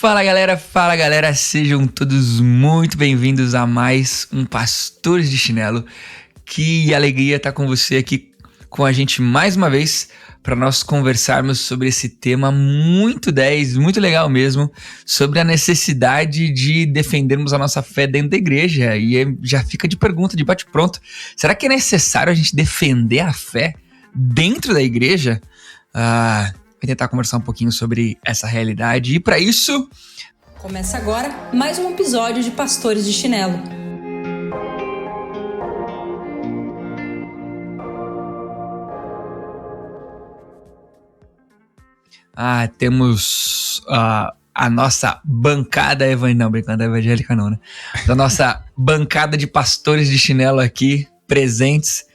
Fala galera, sejam todos muito bem-vindos a mais um Pastores de Chinelo. Que alegria estar com você aqui com a gente mais uma vez para nós conversarmos sobre esse tema muito legal mesmo, sobre a necessidade de defendermos a nossa fé dentro da igreja. E já fica de pergunta, de bate-pronto, será que é necessário a gente defender a fé dentro da igreja? Vou tentar conversar um pouquinho sobre essa realidade e para isso... Começa agora mais um episódio de Pastores de Chinelo. Temos a nossa bancada evangélica, não, brincando, evangélica não, né? A nossa bancada de Pastores de Chinelo aqui presentes,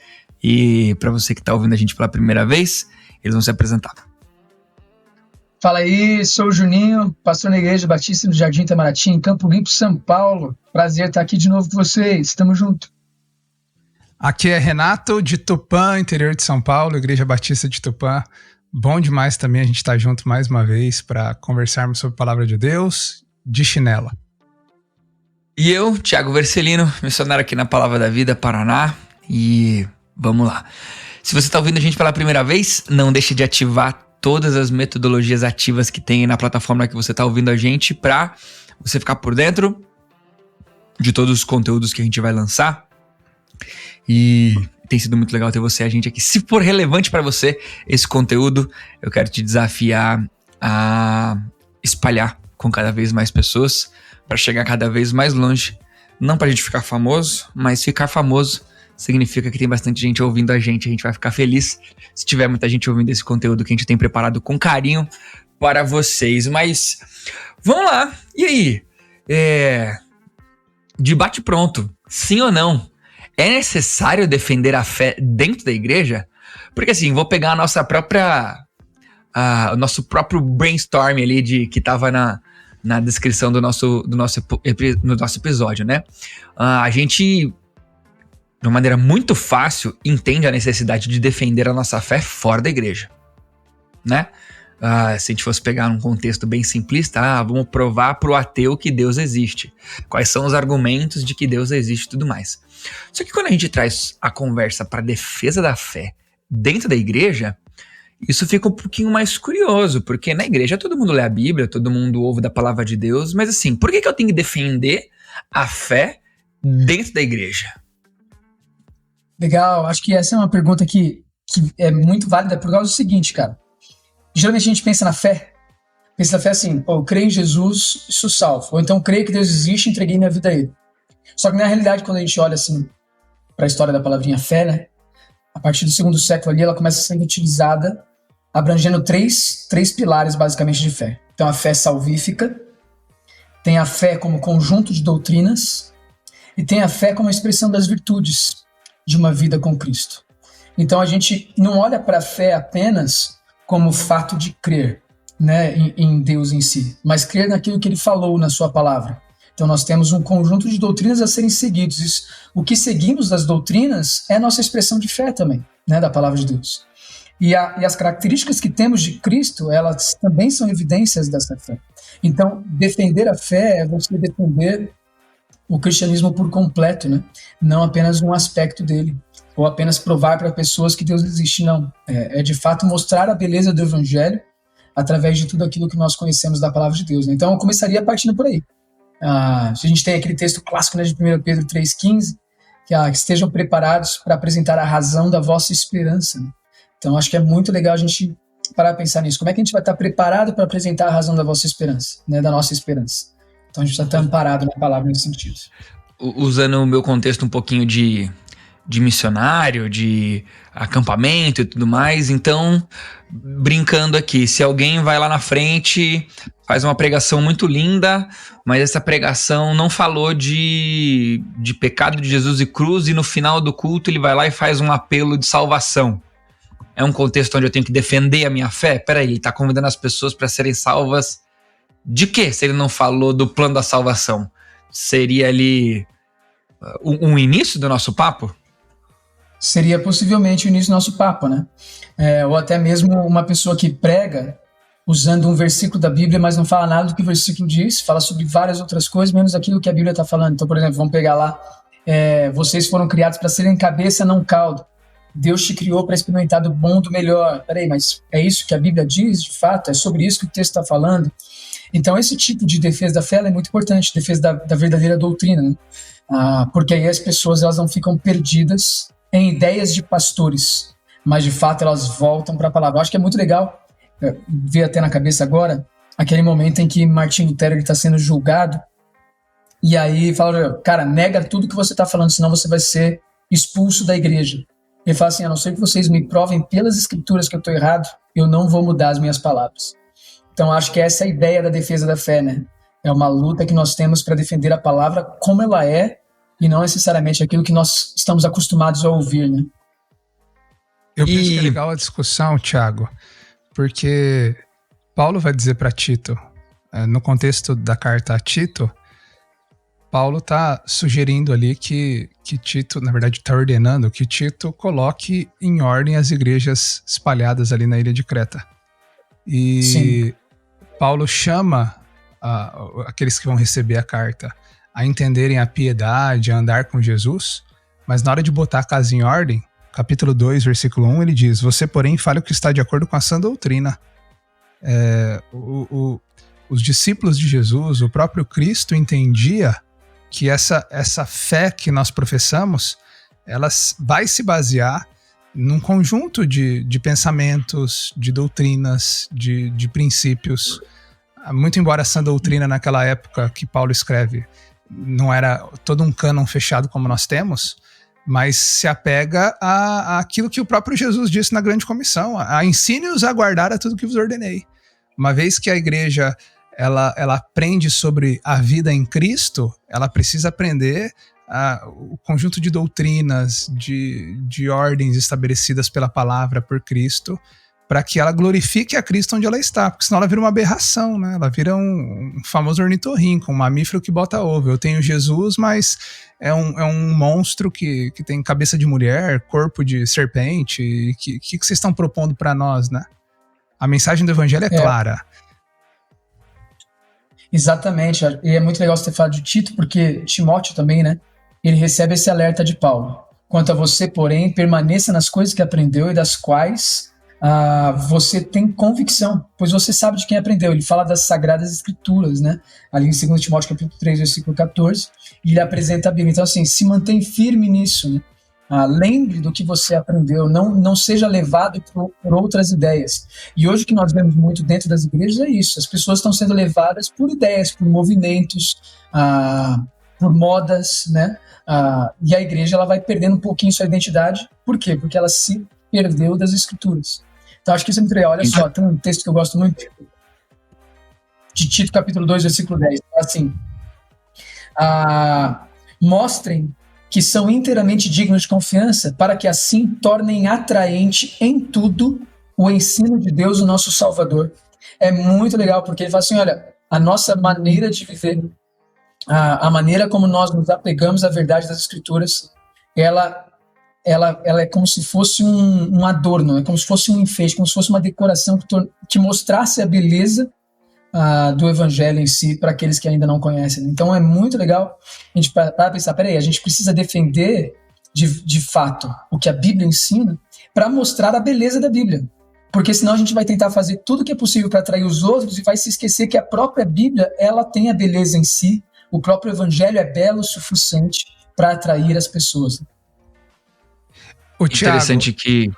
e para você que está ouvindo a gente pela primeira vez, eles vão se apresentar. Fala aí, sou o Juninho, pastor na Igreja Batista do Jardim Itamaraty, em Campo Limpo, São Paulo. Prazer estar aqui de novo com vocês, tamo junto. Aqui é Renato, de Tupã, interior de São Paulo, Igreja Batista de Tupã. Bom demais também a gente estar junto mais uma vez para conversarmos sobre a Palavra de Deus, de chinela. E eu, Thiago Vercelino, missionário aqui na Palavra da Vida, Paraná, e vamos lá. Se você está ouvindo a gente pela primeira vez, não deixe de ativar todas as metodologias ativas que tem na plataforma que você está ouvindo a gente para você ficar por dentro de todos os conteúdos que a gente vai lançar. E tem sido muito legal ter a gente aqui. Se for relevante para você esse conteúdo, eu quero te desafiar a espalhar com cada vez mais pessoas para chegar cada vez mais longe. Não para a gente ficar famoso, mas ficar famoso significa que tem bastante gente ouvindo a gente vai ficar feliz se tiver muita gente ouvindo esse conteúdo que a gente tem preparado com carinho para vocês. Mas vamos lá, e aí? Debate pronto, sim ou não? É necessário defender a fé dentro da igreja? Porque assim, vou pegar o nosso próprio brainstorm ali que estava na descrição do nosso episódio, né? A gente, de uma maneira muito fácil, entende a necessidade de defender a nossa fé fora da igreja, né? Se a gente fosse pegar um contexto bem simplista, vamos provar para o ateu que Deus existe. Quais são os argumentos de que Deus existe e tudo mais. Só que quando a gente traz a conversa para a defesa da fé dentro da igreja, isso fica um pouquinho mais curioso, porque na igreja todo mundo lê a Bíblia, todo mundo ouve da palavra de Deus, mas assim, por que eu tenho que defender a fé dentro da igreja? Legal, acho que essa é uma pergunta que é muito válida por causa do seguinte, cara. Geralmente a gente pensa na fé assim, eu creio em Jesus, sou salvo. Ou então creio que Deus existe e entreguei minha vida a Ele. Só que na realidade, quando a gente olha assim para a história da palavrinha fé, né? A partir do segundo século ali, ela começa a ser utilizada abrangendo três pilares basicamente de fé. Então a fé salvífica, tem a fé como conjunto de doutrinas e tem a fé como expressão das virtudes de uma vida com Cristo. Então a gente não olha para a fé apenas como o fato de crer, né, em Deus em si, mas crer naquilo que Ele falou na sua palavra. Então nós temos um conjunto de doutrinas a serem seguidos. O que seguimos das doutrinas é a nossa expressão de fé também, né, da palavra de Deus. E as características que temos de Cristo, elas também são evidências dessa fé. Então defender a fé é você defender o cristianismo por completo, né? Não apenas um aspecto dele, ou apenas provar para pessoas que Deus existe, não. É de fato mostrar a beleza do Evangelho através de tudo aquilo que nós conhecemos da palavra de Deus, né? Então eu começaria partindo por aí. A gente tem aquele texto clássico, né, de 1 Pedro 3,15, que estejam preparados para apresentar a razão da vossa esperança, né? Então acho que é muito legal a gente parar a pensar nisso. Como é que a gente vai estar preparado para apresentar a razão da vossa esperança, né, da nossa esperança? Então a gente precisa estar amparado na palavra nesse sentido. Usando o meu contexto um pouquinho de missionário, de acampamento e tudo mais, então, brincando aqui, se alguém vai lá na frente, faz uma pregação muito linda, mas essa pregação não falou de pecado de Jesus e cruz, e no final do culto ele vai lá e faz um apelo de salvação. É um contexto onde eu tenho que defender a minha fé? Peraí, ele está convidando as pessoas para serem salvas de quê? Se ele não falou do plano da salvação? Seria ali um início do nosso papo? Seria possivelmente o início do nosso papo, né? Ou até mesmo uma pessoa que prega usando um versículo da Bíblia, mas não fala nada do que o versículo diz, fala sobre várias outras coisas, menos aquilo que a Bíblia está falando. Então, por exemplo, vamos pegar lá, vocês foram criados para serem cabeça, não cauda. Deus te criou para experimentar do bom, do melhor. Peraí, mas é isso que a Bíblia diz, de fato? É sobre isso que o texto está falando? Então, esse tipo de defesa da fé é muito importante, defesa da verdadeira doutrina, né? Porque aí as pessoas elas não ficam perdidas em ideias de pastores, mas de fato elas voltam para a palavra. Eu acho que é muito legal ver até na cabeça agora aquele momento em que Martim Lutero está sendo julgado e aí fala, cara, nega tudo que você está falando, senão você vai ser expulso da igreja. Ele fala assim, a não ser que vocês me provem pelas escrituras que eu estou errado, eu não vou mudar as minhas palavras. Então acho que essa é a ideia da defesa da fé, né? É uma luta que nós temos para defender a palavra como ela é e não necessariamente aquilo que nós estamos acostumados a ouvir, né? Eu penso que é legal a discussão, Thiago, porque Paulo vai dizer para Tito, no contexto da carta a Tito, Paulo está sugerindo ali que Tito, na verdade está ordenando que Tito coloque em ordem as igrejas espalhadas ali na ilha de Creta. E sim, Paulo chama aqueles que vão receber a carta a entenderem a piedade, a andar com Jesus, mas na hora de botar a casa em ordem, capítulo 2, versículo 1, ele diz, você, porém, fale o que está de acordo com a sã doutrina. Os discípulos de Jesus, o próprio Cristo entendia que essa fé que nós professamos, ela vai se basear num conjunto de pensamentos, de doutrinas, de princípios. Muito embora a sã doutrina naquela época que Paulo escreve não era todo um cânon fechado como nós temos, mas se apega àquilo que o próprio Jesus disse na grande comissão, a ensine-os a guardar a tudo que vos ordenei. Uma vez que a igreja ela aprende sobre a vida em Cristo, ela precisa aprender o conjunto de doutrinas, de ordens estabelecidas pela palavra por Cristo, para que ela glorifique a Cristo onde ela está, porque senão ela vira uma aberração, né? Ela vira um famoso ornitorrinco, um mamífero que bota ovo. Eu tenho Jesus, mas é um monstro que tem cabeça de mulher, corpo de serpente. O que vocês estão propondo para nós, né? A mensagem do evangelho é clara. Exatamente, e é muito legal você ter falado de Tito, porque Timóteo também, né? Ele recebe esse alerta de Paulo. Quanto a você, porém, permaneça nas coisas que aprendeu e das quais você tem convicção, pois você sabe de quem aprendeu. Ele fala das Sagradas Escrituras, né? Ali em 2 Timóteo capítulo 3, versículo 14, e ele apresenta a Bíblia. Então, assim, se mantém firme nisso, né? Lembre do que você aprendeu, não seja levado por outras ideias. E hoje o que nós vemos muito dentro das igrejas é isso, as pessoas estão sendo levadas por ideias, por movimentos, por modas, né? E a igreja ela vai perdendo um pouquinho sua identidade. Por quê? Porque ela se perdeu das escrituras. Então acho que isso é muito legal. Olha só, tem um texto que eu gosto muito de Tito capítulo 2, versículo 10. Assim, mostrem que são inteiramente dignos de confiança, para que assim tornem atraente em tudo o ensino de Deus, o nosso Salvador. É muito legal, porque ele fala assim, olha, a nossa maneira de viver, a maneira como nós nos apegamos à verdade das Escrituras, ela é como se fosse um adorno, é como se fosse um enfeite, como se fosse uma decoração que mostrasse a beleza do evangelho em si para aqueles que ainda não conhecem. Então é muito legal a gente parar pensar, peraí, a gente precisa defender de fato o que a Bíblia ensina para mostrar a beleza da Bíblia, porque senão a gente vai tentar fazer tudo o que é possível para atrair os outros e vai se esquecer que a própria Bíblia ela tem a beleza em si, o próprio evangelho é belo o suficiente para atrair as pessoas. Interessante que...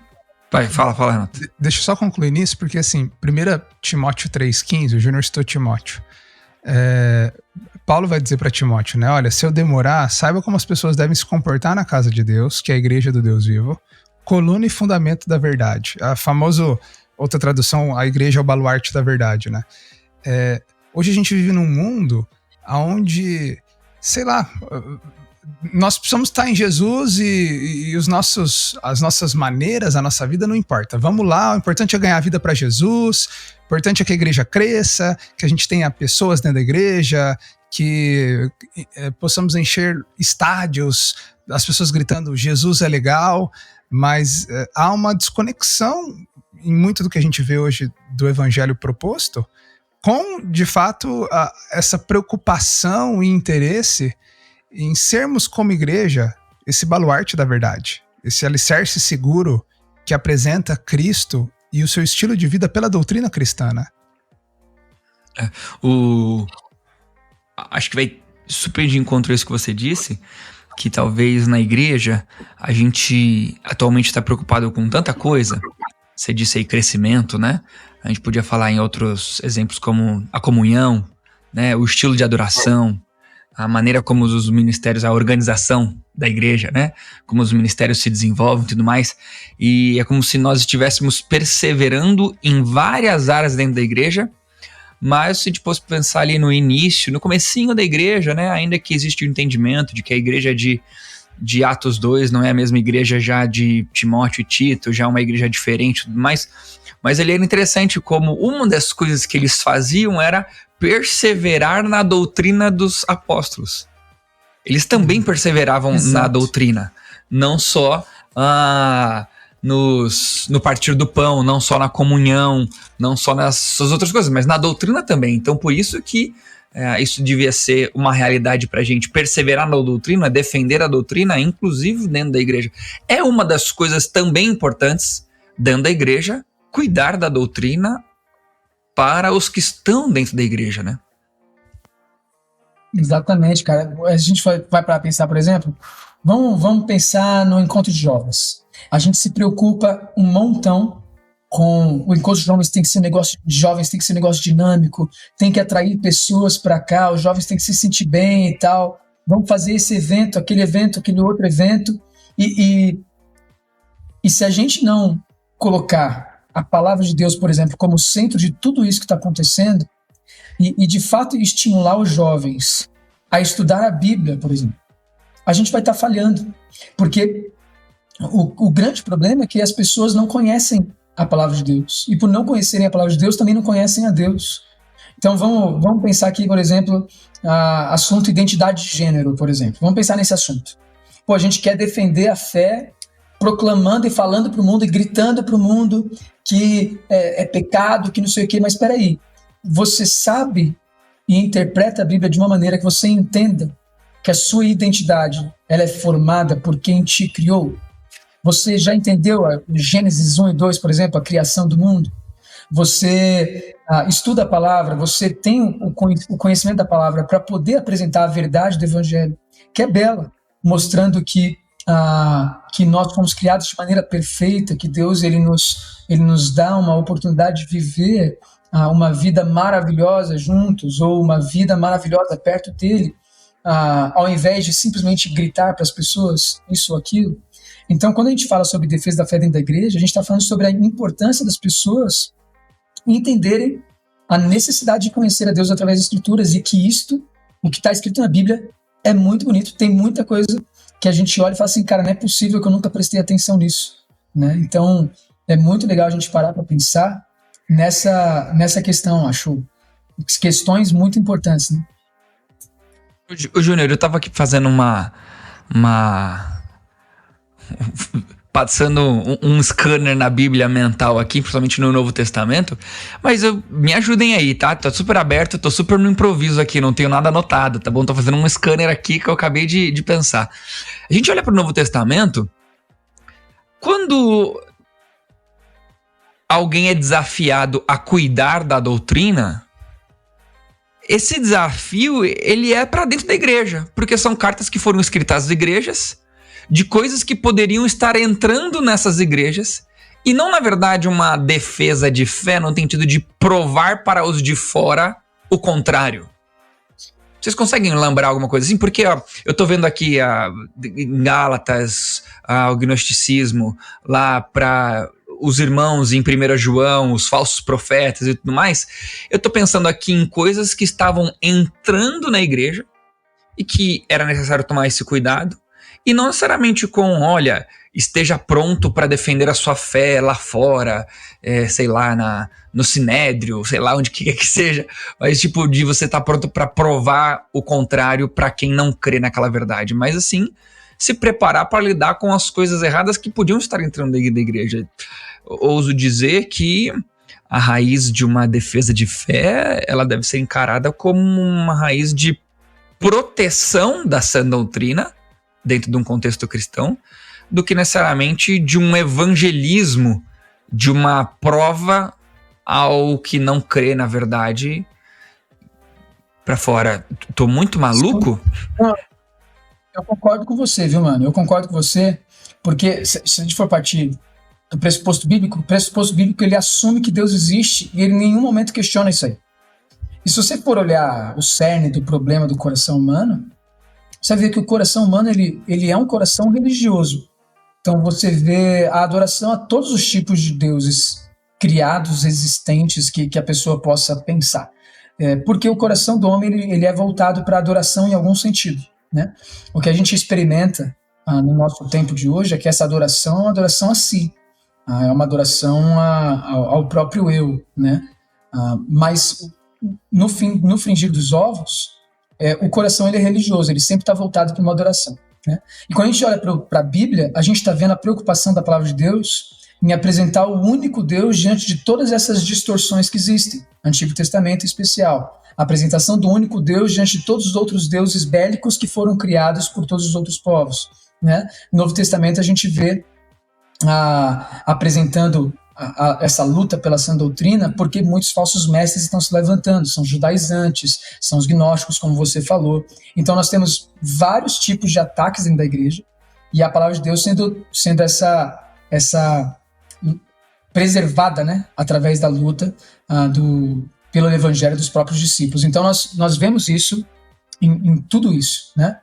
Vai, fala, Renato. Deixa eu só concluir nisso, porque assim, 1 Timóteo 3,15, o Júnior citou Timóteo. Paulo vai dizer para Timóteo, né? Olha, se eu demorar, saiba como as pessoas devem se comportar na casa de Deus, que é a igreja do Deus vivo, coluna e fundamento da verdade. A famosa, outra tradução, a igreja é o baluarte da verdade, né? Hoje a gente vive num mundo onde, sei lá... Nós precisamos estar em Jesus e as nossas maneiras, a nossa vida não importa. Vamos lá, o importante é ganhar a vida para Jesus, o importante é que a igreja cresça, que a gente tenha pessoas dentro da igreja, que possamos encher estádios, as pessoas gritando Jesus é legal, mas há uma desconexão em muito do que a gente vê hoje do evangelho proposto, com, de fato, essa preocupação e interesse em sermos como igreja esse baluarte da verdade, esse alicerce seguro que apresenta Cristo e o seu estilo de vida pela doutrina cristã, né? Acho que vai super de encontro a isso que você disse, que talvez na igreja a gente atualmente está preocupado com tanta coisa. Você disse aí crescimento, né? A gente podia falar em outros exemplos como a comunhão, né? O estilo de adoração, a maneira como os ministérios, a organização da igreja, né? Como os ministérios se desenvolvem e tudo mais. E é como se nós estivéssemos perseverando em várias áreas dentro da igreja, mas se a gente fosse pensar ali no início, no comecinho da igreja, né? Ainda que existe o entendimento de que a igreja de Atos 2 não é a mesma igreja já de Timóteo e Tito, já é uma igreja diferente e tudo mais. Mas ele era interessante como uma das coisas que eles faziam era perseverar na doutrina dos apóstolos. Eles também perseveravam na doutrina, não só no partir do pão, não só na comunhão, não só nessas outras coisas, mas na doutrina também. Então, por isso que isso devia ser uma realidade pra gente, perseverar na doutrina, defender a doutrina, inclusive dentro da igreja. É uma das coisas também importantes dentro da igreja, cuidar da doutrina para os que estão dentro da igreja, né? Exatamente, cara. A gente vai para pensar, por exemplo, vamos pensar no encontro de jovens. A gente se preocupa um montão com o encontro de jovens, tem que ser um negócio dinâmico, tem que atrair pessoas para cá, os jovens têm que se sentir bem e tal. Vamos fazer esse evento, aquele outro evento. E se a gente não colocar a palavra de Deus, por exemplo, como centro de tudo isso que está acontecendo, e de fato estimular os jovens a estudar a Bíblia, por exemplo, a gente vai estar falhando. Porque o grande problema é que as pessoas não conhecem a palavra de Deus. E por não conhecerem a palavra de Deus, também não conhecem a Deus. Então vamos pensar aqui, por exemplo, assunto identidade de gênero, por exemplo. Vamos pensar nesse assunto. A gente quer defender a fé, proclamando e falando para o mundo e gritando para o mundo que é pecado, que não sei o quê, mas espera aí. Você sabe e interpreta a Bíblia de uma maneira que você entenda que a sua identidade ela é formada por quem te criou? Você já entendeu Gênesis 1 e 2, por exemplo, a criação do mundo? Você estuda a palavra, você tem o conhecimento da palavra para poder apresentar a verdade do Evangelho, que é bela, mostrando que nós fomos criados de maneira perfeita, que Deus ele nos dá uma oportunidade de viver uma vida maravilhosa juntos, ou uma vida maravilhosa perto dele, ao invés de simplesmente gritar para as pessoas isso ou aquilo. Então, quando a gente fala sobre defesa da fé dentro da igreja, a gente está falando sobre a importância das pessoas entenderem a necessidade de conhecer a Deus através das Escrituras, e que o que está escrito na Bíblia, é muito bonito. Tem muita coisa que a gente olha e fala assim, cara, não é possível que eu nunca prestei atenção nisso, né? Então, é muito legal a gente parar para pensar nessa questão, acho. Questões muito importantes, né? O Júnior, eu tava aqui fazendo passando um scanner na Bíblia mental aqui, principalmente no Novo Testamento, mas me ajudem aí, tá? Tô super aberto, tô super no improviso aqui, não tenho nada anotado, tá bom? Tô fazendo um scanner aqui que eu acabei de pensar. A gente olha pro Novo Testamento, quando alguém é desafiado a cuidar da doutrina, esse desafio, ele é para dentro da igreja, porque são cartas que foram escritas às igrejas, de coisas que poderiam estar entrando nessas igrejas, e não, na verdade, uma defesa de fé no sentido de provar para os de fora o contrário. Vocês conseguem lembrar alguma coisa assim? Porque eu tô vendo aqui em Gálatas, o gnosticismo, lá para os irmãos em 1 João, os falsos profetas e tudo mais. Eu tô pensando aqui em coisas que estavam entrando na igreja e que era necessário tomar esse cuidado. E não necessariamente com, olha, esteja pronto para defender a sua fé lá fora, sei lá, no Sinédrio, sei lá, onde quer que seja, mas tipo, de você estar pronto para provar o contrário para quem não crê naquela verdade. Mas assim, se preparar para lidar com as coisas erradas que podiam estar entrando dentro da igreja. Ouso dizer que a raiz de uma defesa de fé, ela deve ser encarada como uma raiz de proteção da sã doutrina, dentro de um contexto cristão, do que necessariamente de um evangelismo, de uma prova ao que não crê na verdade pra fora. Tô muito maluco? Eu concordo com você, viu, mano? Eu concordo com você, porque se a gente for partir do pressuposto bíblico, ele assume que Deus existe e ele em nenhum momento questiona isso aí. E se você for olhar o cerne do problema do coração humano, você vai ver que o coração humano ele é um coração religioso. Então você vê a adoração a todos os tipos de deuses criados, existentes, que a pessoa possa pensar. Porque o coração do homem ele é voltado para a adoração em algum sentido, né? O que a gente experimenta no nosso tempo de hoje é que essa adoração é uma adoração a si, é uma adoração ao próprio eu, né? Mas no fringir dos ovos, o coração ele é religioso, ele sempre está voltado para uma adoração, né? E quando a gente olha para a Bíblia, a gente está vendo a preocupação da palavra de Deus em apresentar o único Deus diante de todas essas distorções que existem. Antigo Testamento em especial. A apresentação do único Deus diante de todos os outros deuses bélicos que foram criados por todos os outros povos, né? No Novo Testamento a gente vê apresentando essa luta pela sã doutrina, porque muitos falsos mestres estão se levantando, são judaizantes, são os gnósticos, como você falou. Então nós temos vários tipos de ataques dentro da igreja, e a palavra de Deus sendo essa preservada, né, através da luta pelo evangelho dos próprios discípulos. Então nós vemos isso em tudo isso, né,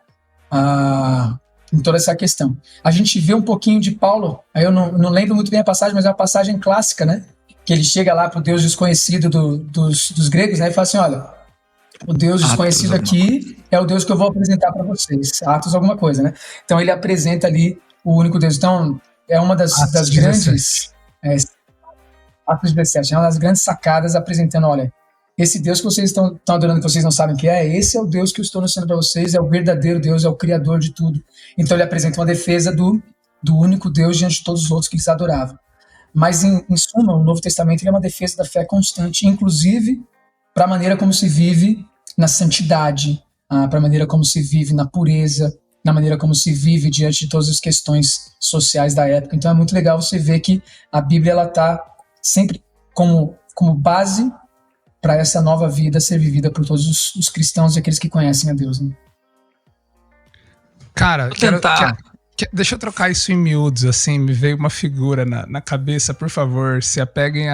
em toda essa questão. A gente vê um pouquinho de Paulo, aí eu não lembro muito bem a passagem, mas é uma passagem clássica, né, que ele chega lá para o Deus desconhecido dos gregos, né, e fala assim, olha, o Deus desconhecido aqui é o Deus que eu vou apresentar para vocês, Atos alguma coisa, né. Então ele apresenta ali o único Deus. Então é uma das grandes... Atos 17, é uma das grandes sacadas apresentando, olha, esse Deus que vocês estão adorando, que vocês não sabem o que esse é o Deus que eu estou anunciando para vocês, é o verdadeiro Deus, é o Criador de tudo. Então ele apresenta uma defesa do único Deus diante de todos os outros que eles adoravam. Mas em suma, o Novo Testamento ele é uma defesa da fé constante, inclusive para a maneira como se vive na santidade, para a maneira como se vive na pureza, na maneira como se vive diante de todas as questões sociais da época. Então é muito legal você ver que a Bíblia ela está sempre como base para essa nova vida ser vivida por todos os cristãos e aqueles que conhecem a Deus, né? Cara, deixa eu trocar isso em miúdos, assim, me veio uma figura na cabeça, por favor, se apeguem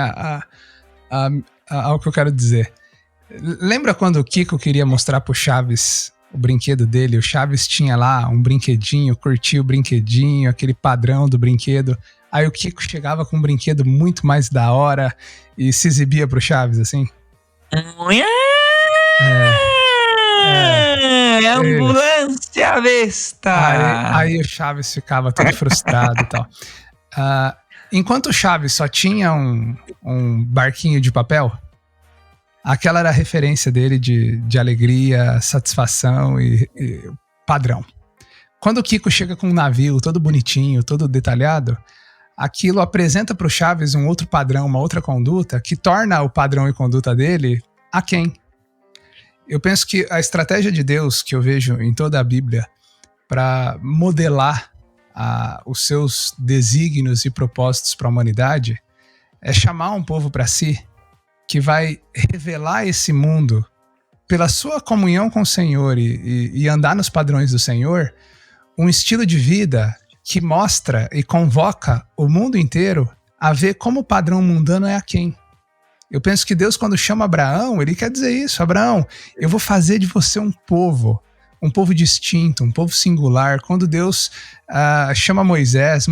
ao que eu quero dizer. Lembra quando o Kiko queria mostrar pro Chaves o brinquedo dele? O Chaves tinha lá um brinquedinho, curtia o brinquedinho, aquele padrão do brinquedo. Aí o Kiko chegava com um brinquedo muito mais da hora e se exibia pro Chaves, assim. Ambulância besta! Aí o Chaves ficava todo frustrado e tal. Enquanto o Chaves só tinha um barquinho de papel, aquela era a referência dele de alegria, satisfação e padrão. Quando o Kiko chega com um navio todo bonitinho, todo detalhado, aquilo apresenta para o Chaves um outro padrão, uma outra conduta, que torna o padrão e conduta dele aquém. Eu penso que a estratégia de Deus que eu vejo em toda a Bíblia para modelar os seus desígnios e propósitos para a humanidade é chamar um povo para si que vai revelar esse mundo pela sua comunhão com o Senhor e andar nos padrões do Senhor, um estilo de vida que mostra e convoca o mundo inteiro a ver como o padrão mundano é aquém. Eu penso que Deus, quando chama Abraão, ele quer dizer isso. Abraão, eu vou fazer de você um povo distinto, um povo singular. Quando Deus chama Moisés,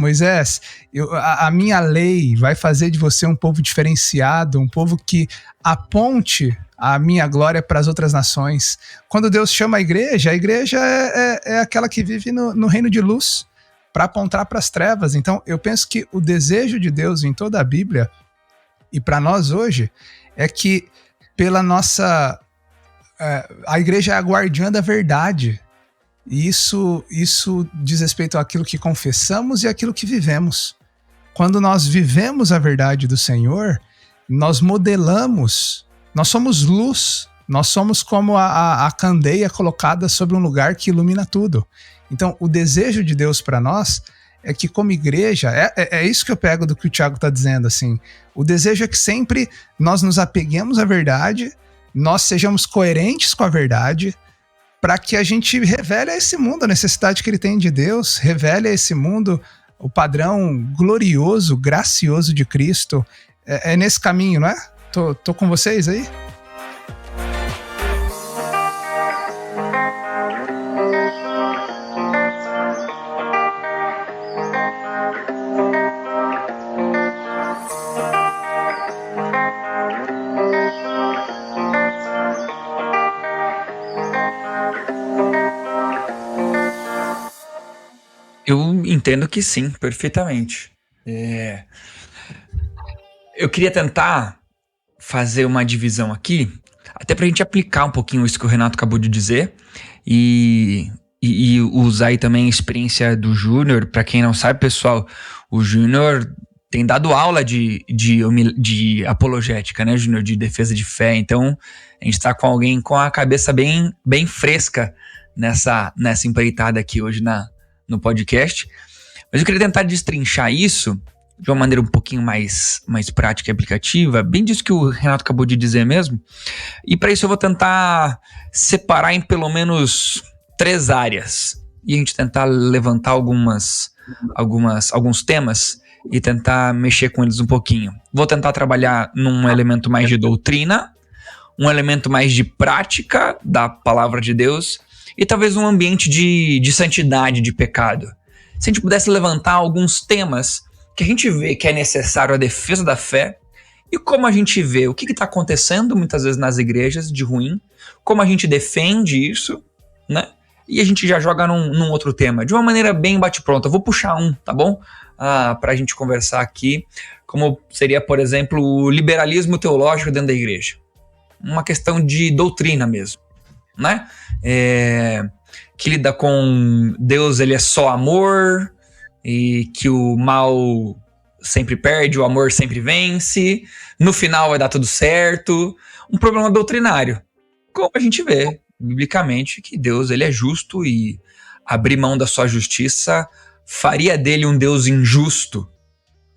a minha lei vai fazer de você um povo diferenciado, um povo que aponte a minha glória para as outras nações. Quando Deus chama a igreja é aquela que vive no reino de luz, para apontar para as trevas. Então, eu penso que o desejo de Deus em toda a Bíblia, e para nós hoje, é que pela nossa... a igreja é a guardiã da verdade. E isso diz respeito àquilo que confessamos e àquilo que vivemos. Quando nós vivemos a verdade do Senhor, nós modelamos, nós somos luz, nós somos como a candeia colocada sobre um lugar que ilumina tudo. Então, o desejo de Deus para nós é que, como igreja, é isso que eu pego do que o Thiago está dizendo, assim. O desejo é que sempre nós nos apeguemos à verdade, nós sejamos coerentes com a verdade, para que a gente revele a esse mundo a necessidade que ele tem de Deus, revele a esse mundo o padrão glorioso, gracioso de Cristo. É nesse caminho, não é? Tô com vocês aí? Eu entendo que sim, perfeitamente. Eu queria tentar fazer uma divisão aqui, até pra gente aplicar um pouquinho isso que o Renato acabou de dizer, e usar aí também a experiência do Júnior. Pra quem não sabe, pessoal, o Júnior tem dado aula de apologética, né, Júnior? De defesa de fé. Então, a gente tá com alguém com a cabeça bem, bem fresca nessa empreitada aqui hoje no podcast. Mas eu queria tentar destrinchar isso de uma maneira um pouquinho mais prática e aplicativa, bem disso que o Renato acabou de dizer mesmo. E para isso eu vou tentar separar em pelo menos 3 áreas e a gente tentar levantar alguns temas e tentar mexer com eles um pouquinho. Vou tentar trabalhar num elemento mais de doutrina, um elemento mais de prática da palavra de Deus e talvez um ambiente de santidade, de pecado. Se a gente pudesse levantar alguns temas que a gente vê que é necessário a defesa da fé e como a gente vê o que está acontecendo muitas vezes nas igrejas de ruim, como a gente defende isso, né? E a gente já joga num outro tema, de uma maneira bem bate-pronta. Eu vou puxar tá bom? Para a gente conversar aqui, como seria, por exemplo, o liberalismo teológico dentro da igreja. Uma questão de doutrina mesmo, né? Que lida com Deus, ele é só amor, e que o mal sempre perde, o amor sempre vence, no final vai dar tudo certo. Um problema doutrinário. Como a gente vê, biblicamente, que Deus, ele é justo e abrir mão da sua justiça faria dele um Deus injusto,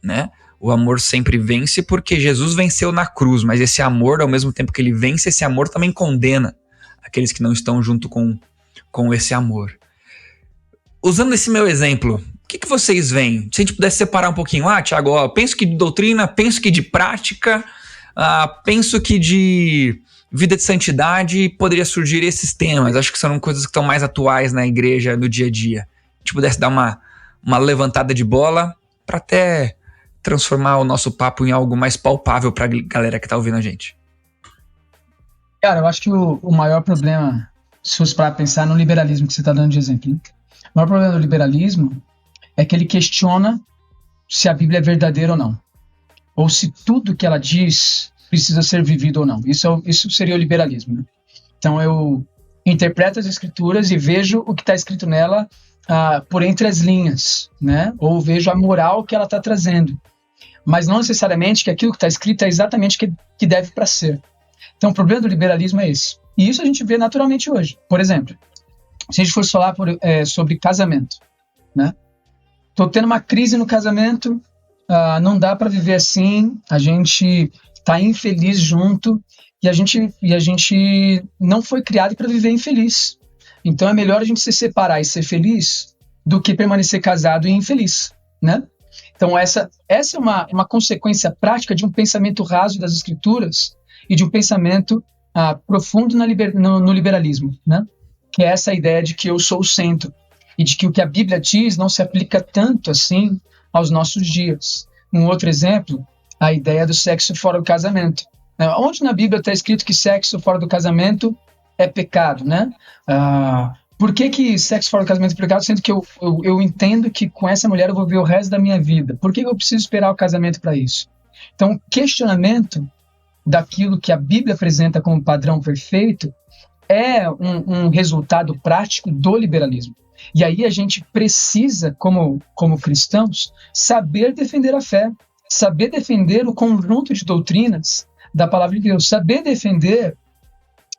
né? O amor sempre vence porque Jesus venceu na cruz, mas esse amor, ao mesmo tempo que ele vence, esse amor também condena aqueles que não estão junto com esse amor. Usando esse meu exemplo, o que vocês veem? Se a gente pudesse separar um pouquinho, Thiago, penso que de doutrina, penso que de prática, penso que de vida de santidade poderia surgir esses temas. Acho que são coisas que estão mais atuais na igreja, no dia a dia. A gente pudesse dar uma levantada de bola para até transformar o nosso papo em algo mais palpável para a galera que está ouvindo a gente. Cara, eu acho que o maior problema, se fosse para pensar no liberalismo que você está dando de exemplo, né? O maior problema do liberalismo é que ele questiona se a Bíblia é verdadeira ou não. Ou se tudo que ela diz precisa ser vivido ou não. Isso seria o liberalismo, né? Então eu interpreto as escrituras e vejo o que está escrito nela por entre as linhas, né? Ou vejo a moral que ela está trazendo. Mas não necessariamente que aquilo que está escrito é exatamente o que deve para ser. Então o problema do liberalismo é esse. E isso a gente vê naturalmente hoje. Por exemplo, se a gente fosse falar sobre casamento, né? Tô tendo uma crise no casamento, não dá para viver assim, a gente tá infeliz junto e a gente não foi criado para viver infeliz. Então é melhor a gente se separar e ser feliz do que permanecer casado e infeliz, né? Então essa é uma consequência prática de um pensamento raso das escrituras e de um pensamento profundo no liberalismo, né? Que é essa ideia de que eu sou o centro e de que o que a Bíblia diz não se aplica tanto assim aos nossos dias. Um outro exemplo, a ideia do sexo fora do casamento. Onde na Bíblia está escrito que sexo fora do casamento é pecado, né? Por que sexo fora do casamento é pecado, sendo que eu entendo que com essa mulher eu vou viver o resto da minha vida? Por que eu preciso esperar o casamento para isso? Então, o questionamento daquilo que a Bíblia apresenta como padrão perfeito é um resultado prático do liberalismo. E aí a gente precisa, como cristãos, saber defender a fé, saber defender o conjunto de doutrinas da palavra de Deus, saber defender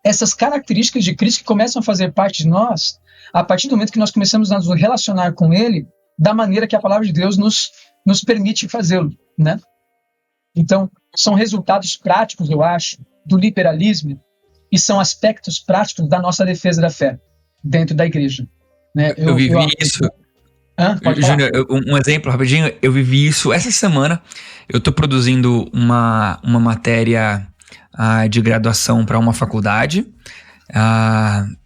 essas características de Cristo que começam a fazer parte de nós a partir do momento que nós começamos a nos relacionar com Ele da maneira que a palavra de Deus nos permite fazê-lo, né? Então, são resultados práticos, eu acho, do liberalismo e são aspectos práticos da nossa defesa da fé dentro da igreja. Né? Eu vivi isso. Júnior, um exemplo rapidinho. Eu vivi isso essa semana. Eu estou produzindo uma matéria de graduação para uma faculdade.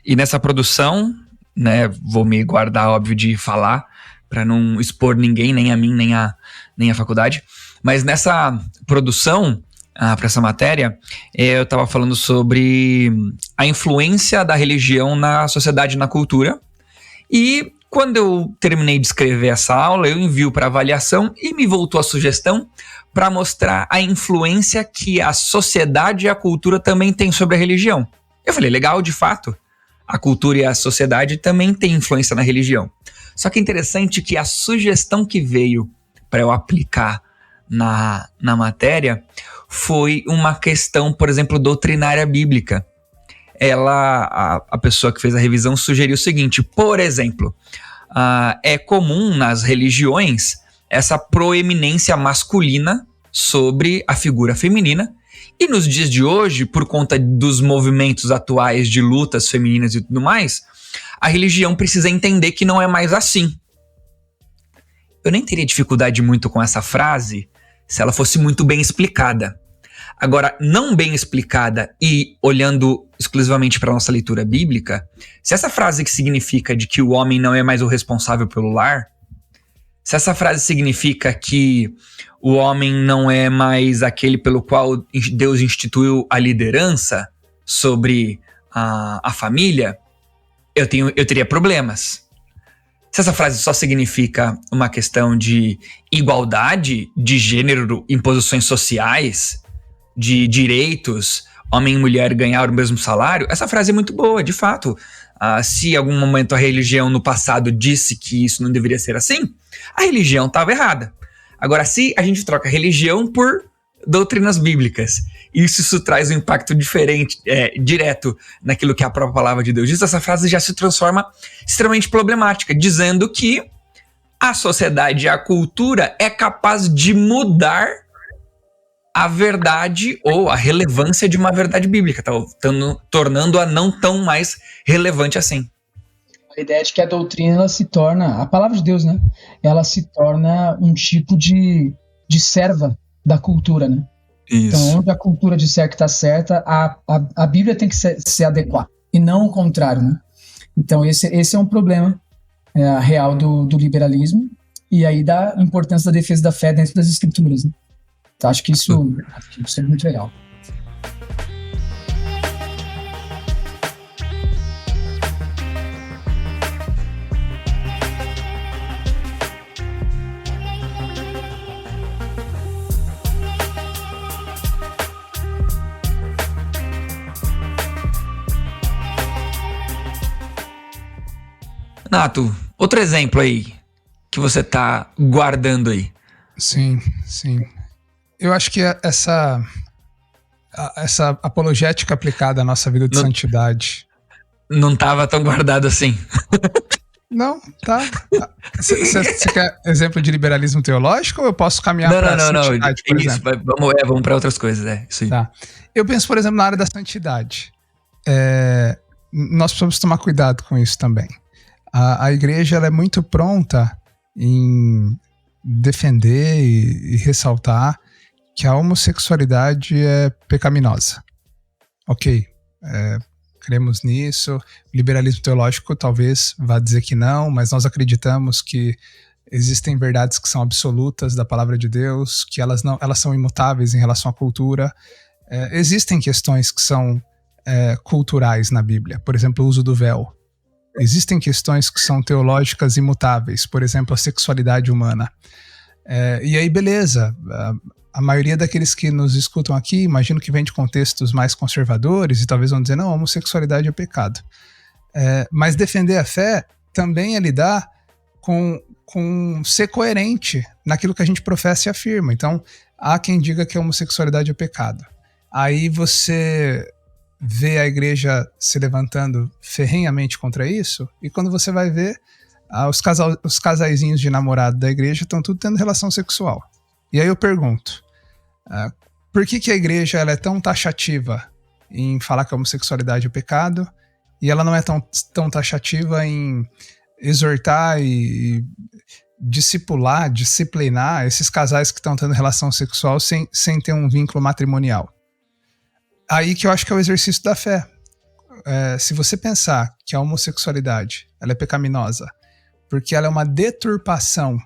E nessa produção, né, vou me guardar, óbvio, de falar para não expor ninguém, nem a mim, nem a faculdade. Mas nessa produção, para essa matéria, eu estava falando sobre a influência da religião na sociedade e na cultura. E quando eu terminei de escrever essa aula, eu envio para avaliação e me voltou a sugestão para mostrar a influência que a sociedade e a cultura também têm sobre a religião. Eu falei, legal, de fato, a cultura e a sociedade também têm influência na religião. Só que é interessante que a sugestão que veio para eu aplicar na matéria foi uma questão, por exemplo, doutrinária bíblica. A pessoa que fez a revisão sugeriu o seguinte, por exemplo, é comum nas religiões essa proeminência masculina sobre a figura feminina, e nos dias de hoje, por conta dos movimentos atuais de lutas femininas e tudo mais, a religião precisa entender que não é mais assim. Eu nem teria dificuldade muito com essa frase se ela fosse muito bem explicada. Agora, não bem explicada e olhando exclusivamente para a nossa leitura bíblica, se essa frase que significa de que o homem não é mais o responsável pelo lar, se essa frase significa que o homem não é mais aquele pelo qual Deus instituiu a liderança sobre a família, eu teria problemas. Se essa frase só significa uma questão de igualdade de gênero em posições sociais, de direitos, homem e mulher ganhar o mesmo salário, essa frase é muito boa, de fato. Se em algum momento a religião no passado disse que isso não deveria ser assim, a religião estava errada. Agora, se a gente troca religião por doutrinas bíblicas, isso traz um impacto diferente, direto naquilo que a própria palavra de Deus diz, essa frase já se transforma extremamente problemática, dizendo que a sociedade e a cultura é capaz de mudar a verdade ou a relevância de uma verdade bíblica, tornando-a não tão mais relevante assim. A ideia de que a doutrina ela se torna, a palavra de Deus, né? Ela se torna um tipo de serva da cultura, né? Isso. Então, onde a cultura disser que está certa, a Bíblia tem que se adequar, e não o contrário, né? Então, esse é um problema real do liberalismo, e aí da importância da defesa da fé dentro das escrituras, né? Então, acho que isso é muito legal. Nato, outro exemplo aí que você tá guardando aí. Sim. Eu acho que essa apologética aplicada à nossa vida de santidade não tava tão guardado assim. Não, tá. Você quer exemplo de liberalismo teológico ou eu posso caminhar para a santidade, por exemplo? Vamos para outras coisas, isso aí. Tá. Eu penso, por exemplo, na área da santidade. Nós precisamos tomar cuidado com isso também. A igreja ela é muito pronta em defender e ressaltar que a homossexualidade é pecaminosa. Ok, cremos nisso. O liberalismo teológico talvez vá dizer que não, mas nós acreditamos que existem verdades que são absolutas da palavra de Deus, que elas são imutáveis em relação à cultura. Existem questões que são culturais na Bíblia, por exemplo, o uso do véu. Existem questões que são teológicas imutáveis, por exemplo, a sexualidade humana. E aí, beleza, a maioria daqueles que nos escutam aqui, imagino que vem de contextos mais conservadores e talvez vão dizer, não, homossexualidade é pecado. Mas defender a fé também é lidar com ser coerente naquilo que a gente professa e afirma. Então, há quem diga que a homossexualidade é pecado. Aí você vê a igreja se levantando ferrenhamente contra isso, e quando você vai ver, os casaizinhos de namorado da igreja estão tudo tendo relação sexual. E aí eu pergunto, por que a igreja ela é tão taxativa em falar que a homossexualidade é pecado, e ela não é tão taxativa em exortar e disciplinar esses casais que estão tendo relação sexual sem ter um vínculo matrimonial? Aí que eu acho que é o exercício da fé. Se você pensar que a homossexualidade ela é pecaminosa porque ela é uma deturpação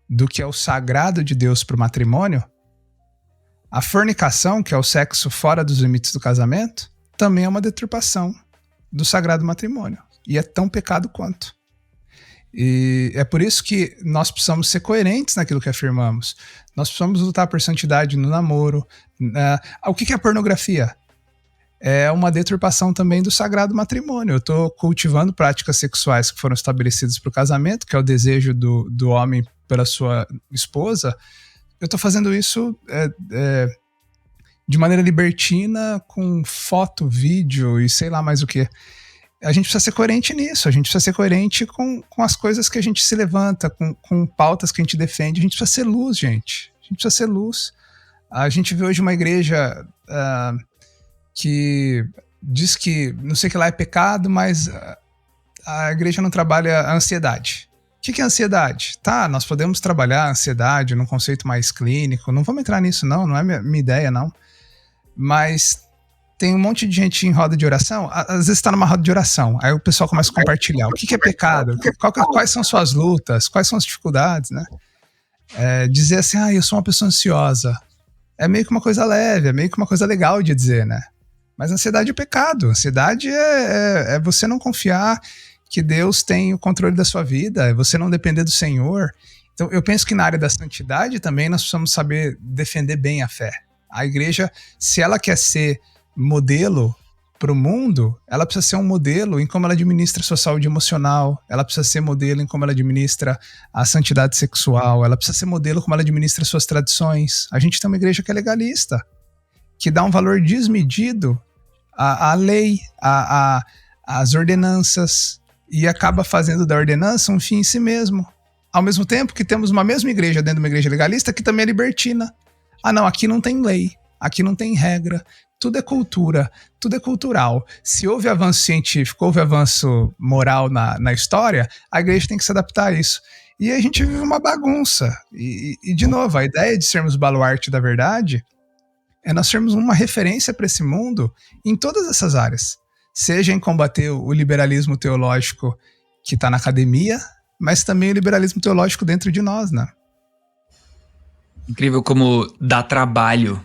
do que é o sagrado de Deus para o matrimônio, a fornicação, que é o sexo fora dos limites do casamento, também é uma deturpação do sagrado matrimônio. E é tão pecado quanto. E é por isso que nós precisamos ser coerentes naquilo que afirmamos. Nós precisamos lutar por santidade no namoro. O que é pornografia? É uma deturpação também do sagrado matrimônio. Eu estou cultivando práticas sexuais que foram estabelecidas para o casamento, que é o desejo do homem pela sua esposa. Eu estou fazendo isso de maneira libertina, com foto, vídeo e sei lá mais o que. A gente precisa ser coerente nisso, a gente precisa ser coerente com as coisas que a gente se levanta, com pautas que a gente defende. A gente precisa ser luz, gente. A gente precisa ser luz. A gente vê hoje uma igreja que diz que não sei o que lá é pecado, mas a igreja não trabalha a ansiedade. O que é ansiedade? Tá, nós podemos trabalhar a ansiedade num conceito mais clínico, não vamos entrar nisso não é minha ideia não, mas tem um monte de gente em roda de oração, às vezes está numa roda de oração, aí o pessoal começa a compartilhar o que é pecado, quais são suas lutas, quais são as dificuldades, né? Dizer assim, eu sou uma pessoa ansiosa, é meio que uma coisa leve, é meio que uma coisa legal de dizer, né? Mas ansiedade é pecado, ansiedade é você não confiar que Deus tem o controle da sua vida, é você não depender do Senhor. Então eu penso que na área da santidade também nós precisamos saber defender bem a fé. A igreja, se ela quer ser modelo para o mundo, ela precisa ser um modelo em como ela administra a sua saúde emocional, ela precisa ser modelo em como ela administra a santidade sexual, ela precisa ser modelo como ela administra suas tradições. A gente tem uma igreja que é legalista, que dá um valor desmedido à lei, às ordenanças, e acaba fazendo da ordenança um fim em si mesmo. Ao mesmo tempo que temos uma mesma igreja dentro de uma igreja legalista que também é libertina. Não, aqui não tem lei, aqui não tem regra, tudo é cultura, tudo é cultural. Se houve avanço científico, houve avanço moral na história, a igreja tem que se adaptar a isso. E a gente vive uma bagunça. E de novo, a ideia de sermos baluarte da verdade é nós sermos uma referência para esse mundo em todas essas áreas. Seja em combater o liberalismo teológico que está na academia, mas também o liberalismo teológico dentro de nós, né? Incrível como dá trabalho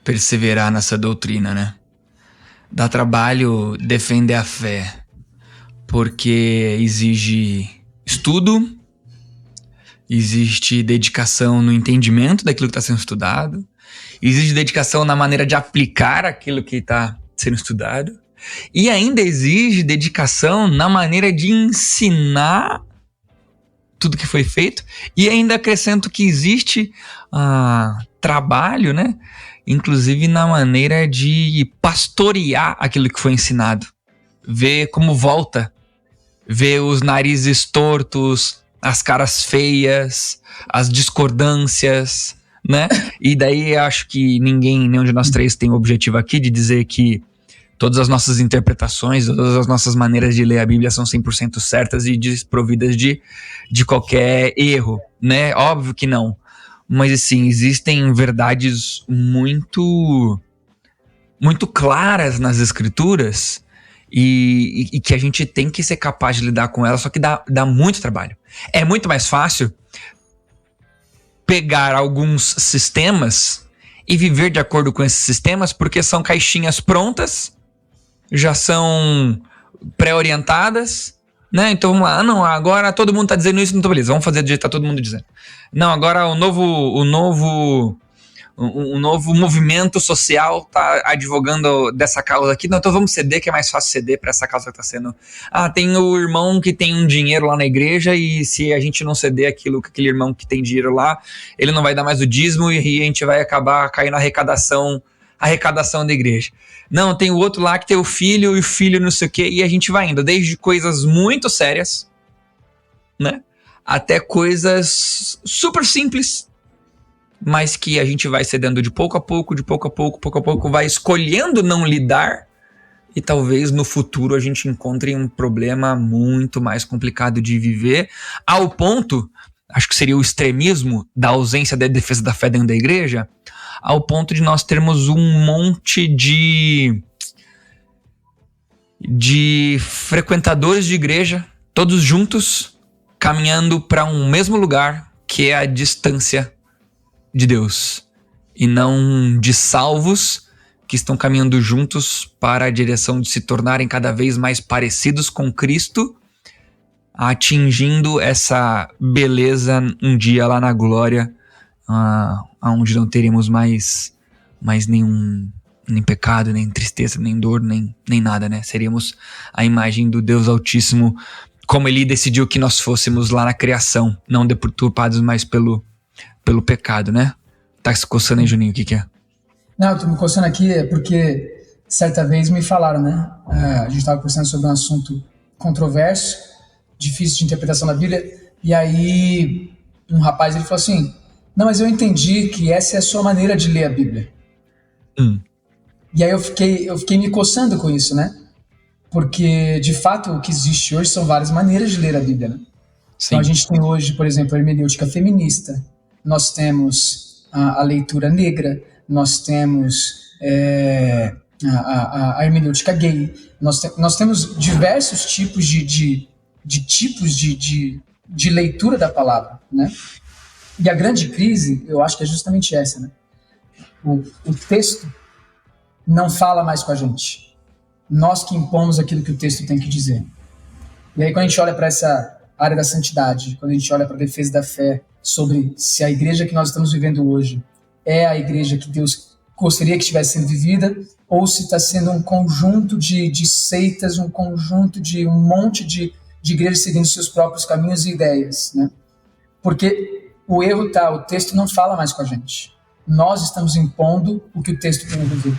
perseverar nessa doutrina, né? Dá trabalho defender a fé, porque exige estudo, existe dedicação no entendimento daquilo que está sendo estudado, exige dedicação na maneira de aplicar aquilo que está sendo estudado, e ainda exige dedicação na maneira de ensinar tudo que foi feito, e ainda acrescento que existe trabalho, né? Inclusive na maneira de pastorear aquilo que foi ensinado. Ver como volta, ver os narizes tortos, as caras feias, as discordâncias, né? E daí acho que nenhum de nós três tem o objetivo aqui de dizer que todas as nossas interpretações, todas as nossas maneiras de ler a Bíblia são 100% certas e desprovidas de qualquer erro, né? Óbvio que não. Mas assim, existem verdades muito claras nas escrituras e que a gente tem que ser capaz de lidar com elas, só que dá muito trabalho. É muito mais fácil pegar alguns sistemas e viver de acordo com esses sistemas, porque são caixinhas prontas, já são pré-orientadas, né? Então vamos lá, não, agora todo mundo tá dizendo isso, então beleza, vamos fazer do jeito que tá todo mundo dizendo. Não, agora o novo um novo movimento social tá advogando dessa causa aqui. Não, então vamos ceder, que é mais fácil ceder para essa causa que tá sendo... tem o irmão que tem um dinheiro lá na igreja e se a gente não ceder aquilo que aquele irmão que tem dinheiro lá, ele não vai dar mais o dízimo e a gente vai acabar caindo na arrecadação da igreja. Não, tem o outro lá que tem o filho e o filho não sei o quê, e a gente vai indo, desde coisas muito sérias, né, até coisas super simples, mas que a gente vai cedendo de pouco a pouco, vai escolhendo não lidar, e talvez no futuro a gente encontre um problema muito mais complicado de viver, ao ponto, acho que seria o extremismo da ausência da defesa da fé dentro da igreja, ao ponto de nós termos um monte de frequentadores de igreja, todos juntos, caminhando para um mesmo lugar, que é a distância de Deus, e não de salvos que estão caminhando juntos para a direção de se tornarem cada vez mais parecidos com Cristo, atingindo essa beleza um dia lá na glória, onde não teremos mais nem pecado, nem tristeza, nem dor, nem nada, né? Seríamos a imagem do Deus Altíssimo, como ele decidiu que nós fôssemos lá na criação, não deturpados mais pelo pecado, né? Tá se coçando aí, Juninho, o que é? Não, eu tô me coçando aqui porque certa vez me falaram, né? A gente estava conversando sobre um assunto controverso, difícil de interpretação da Bíblia, e aí um rapaz ele falou assim: não, mas eu entendi que essa é a sua maneira de ler a Bíblia. E aí eu fiquei me coçando com isso, né? Porque, de fato, o que existe hoje são várias maneiras de ler a Bíblia, né? Então a gente tem hoje, por exemplo, a hermenêutica feminista, nós temos a leitura negra, nós temos a hermenêutica gay, nós temos diversos tipos de leitura da palavra, né? E a grande crise, eu acho que é justamente essa, né? O texto não fala mais com a gente. Nós que impomos aquilo que o texto tem que dizer. E aí quando a gente olha para essa área da santidade, quando a gente olha para a defesa da fé, sobre se a igreja que nós estamos vivendo hoje é a igreja que Deus gostaria que estivesse sendo vivida, ou se está sendo um conjunto de seitas, um monte de igrejas seguindo seus próprios caminhos e ideias, né? Porque o erro tá, o texto não fala mais com a gente. Nós estamos impondo o que o texto tem a dizer.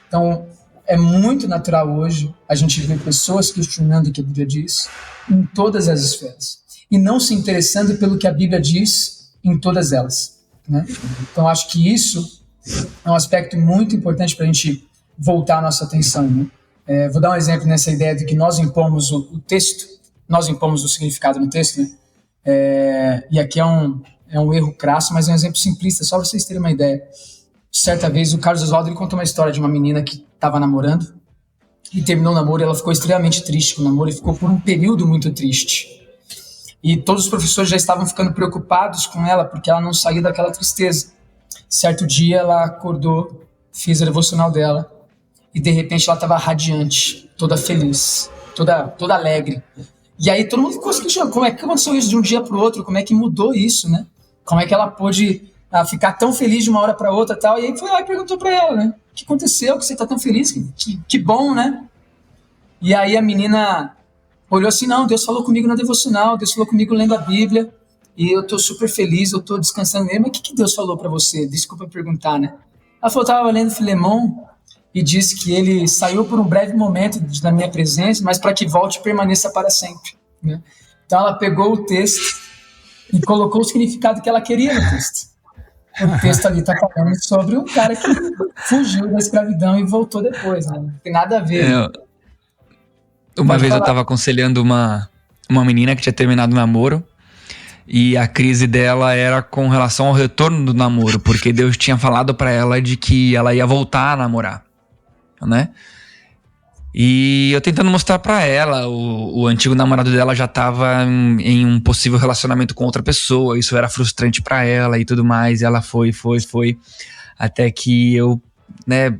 Então, é muito natural hoje a gente ver pessoas questionando o que a Bíblia diz em todas as esferas e não se interessando pelo que a Bíblia diz em todas elas, né? Então, acho que isso é um aspecto muito importante para a gente voltar a nossa atenção, né? Vou dar um exemplo nessa ideia de que nós impomos o texto, nós impomos o significado no texto, né? E aqui é um erro crasso, mas é um exemplo simplista, só para vocês terem uma ideia. Certa vez o Carlos Oswaldo contou uma história de uma menina que estava namorando e terminou o namoro, e ela ficou extremamente triste com o namoro e ficou por um período muito triste. E todos os professores já estavam ficando preocupados com ela porque ela não saía daquela tristeza. Certo dia ela acordou, fez a devocional dela e de repente ela estava radiante, toda feliz, toda alegre. E aí todo mundo ficou se questionando, como é que aconteceu isso de um dia para o outro? Como é que mudou isso, né? Como é que ela pôde ficar tão feliz de uma hora para outra e tal? E aí foi lá e perguntou para ela, né? O que aconteceu que você tá tão feliz? Que bom, né? E aí a menina olhou assim, não, Deus falou comigo na devocional, Deus falou comigo lendo a Bíblia, e eu tô super feliz, eu tô descansando mesmo. Mas o que Deus falou para você? Desculpa perguntar, né? Ela falou, eu tava lendo Filemão e disse que ele saiu por um breve momento da minha presença, mas para que volte e permaneça para sempre, né? Então ela pegou o texto e colocou o significado que ela queria no texto. O texto ali está falando sobre um cara que fugiu da escravidão e voltou depois, né? Não tem nada a ver. Uma vez eu estava aconselhando uma menina que tinha terminado o namoro, e a crise dela era com relação ao retorno do namoro, porque Deus tinha falado para ela de que ela ia voltar a namorar, né? E eu tentando mostrar pra ela, o antigo namorado dela já tava em um possível relacionamento com outra pessoa, isso era frustrante pra ela e tudo mais, e ela foi, até que eu, né,